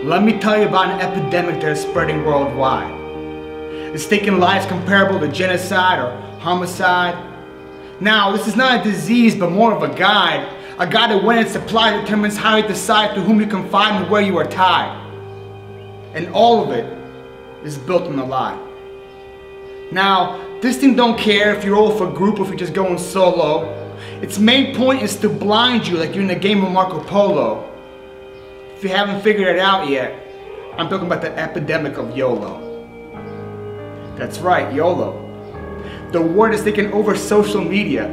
Let me tell you about an epidemic that is spreading worldwide. It's taking lives comparable to genocide or homicide. Now, this is not a disease, but more of a guide. A guide that when its supply determines how you decide to whom you confide and where you are tied. And all of it is built on a lie. Now, this thing don't care if you're all for group or if you're just going solo. Its main point is to blind you like you're in a game of Marco Polo. If you haven't figured it out yet, I'm talking about the epidemic of YOLO. That's right, YOLO. The word is taking over social media.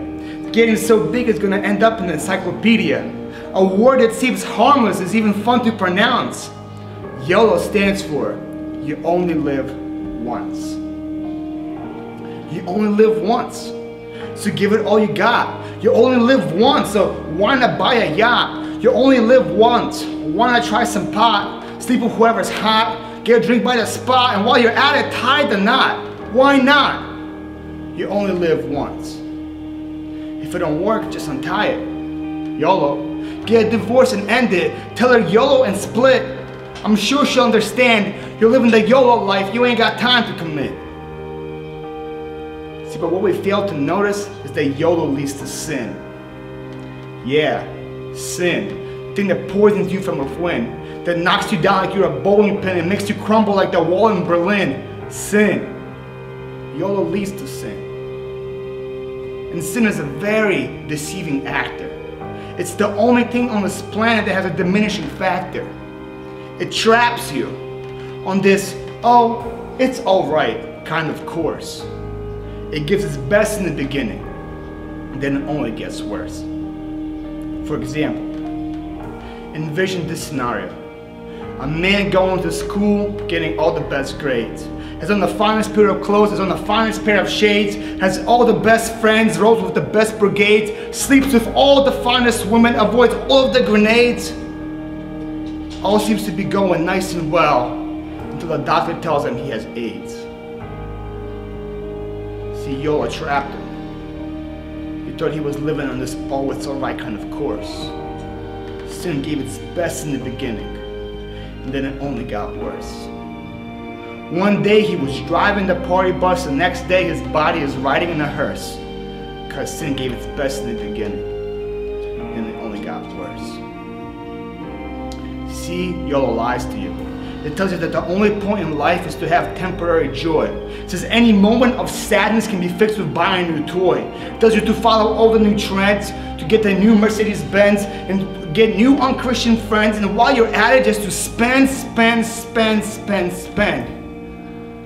Getting so big it's gonna end up in the encyclopedia. A word that seems harmless is even fun to pronounce. YOLO stands for you only live once. You only live once. So give it all you got. You only live once, so why not buy a yacht? You only live once. Why not try some pot? Sleep with whoever's hot. Get a drink by the spot, and while you're at it, tie the knot. Why not? You only live once. If it don't work, just untie it. YOLO. Get a divorce and end it. Tell her YOLO and split. I'm sure she'll understand. You're living the YOLO life. You ain't got time to commit. See, but what we fail to notice is that YOLO leads to sin. Yeah, sin. The thing that poisons you from within. That knocks you down like you're a bowling pin and makes you crumble like the wall in Berlin. Sin. YOLO leads to sin. And sin is a very deceiving actor. It's the only thing on this planet that has a diminishing factor. It traps you on this, oh, it's alright kind of course. It gives its best in the beginning, and then it only gets worse. For example, envision this scenario. A man going to school, getting all the best grades. Has on the finest pair of clothes, has on the finest pair of shades, has all the best friends, rolls with the best brigades, sleeps with all the finest women, avoids all of the grenades. All seems to be going nice and well until the doctor tells him he has AIDS. See, YOLO trapped him. He thought he was living on this all it's alright kind of course. Sin gave its best in the beginning, and then it only got worse. One day he was driving the party bus, the next day his body is riding in a hearse. Because sin gave its best in the beginning, and it only got worse. See, YOLO lies to you. It tells you that the only point in life is to have temporary joy. It says any moment of sadness can be fixed with buying a new toy. It tells you to follow all the new trends, to get the new Mercedes-Benz, and get new unchristian friends, and while you're at it, just to spend, spend, spend, spend, spend.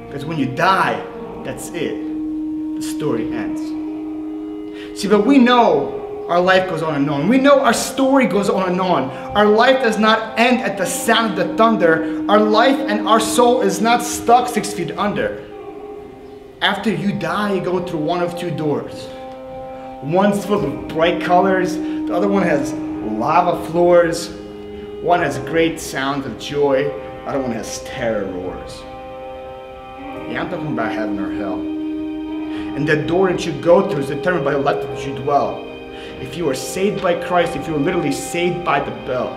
Because when you die, that's it. The story ends. See, but we know our life goes on and on. We know our story goes on and on. Our life does not end at the sound of the thunder. Our life and our soul is not stuck 6 feet under. After you die, you go through one of two doors. One's filled with bright colors. The other one has lava floors. One has great sounds of joy. The other one has terror roars. Yeah, I'm talking about heaven or hell. And the door that you go through is determined by the life that you dwell. If you are saved by Christ, if you are literally saved by the bell.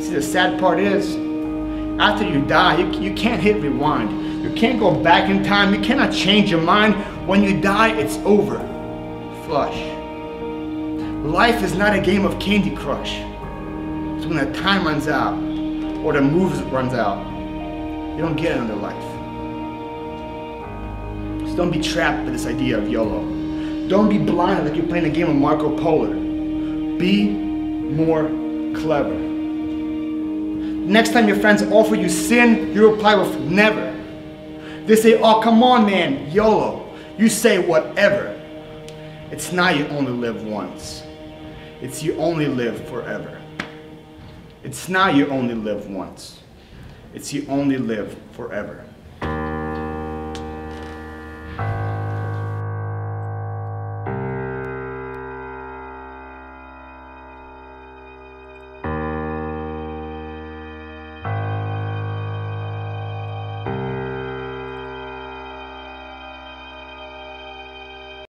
See, the sad part is, after you die, you can't hit rewind. You can't go back in time. You cannot change your mind. When you die, it's over. Flush. Life is not a game of Candy Crush. So when the time runs out, or the moves runs out, you don't get another life. So don't be trapped by this idea of YOLO. Don't be blind like you're playing a game of Marco Polo. Be more clever. Next time your friends offer you sin, you reply with never. They say, oh, come on, man, YOLO. You say whatever. It's not you only live once. It's you only live forever. It's not you only live once. It's you only live forever.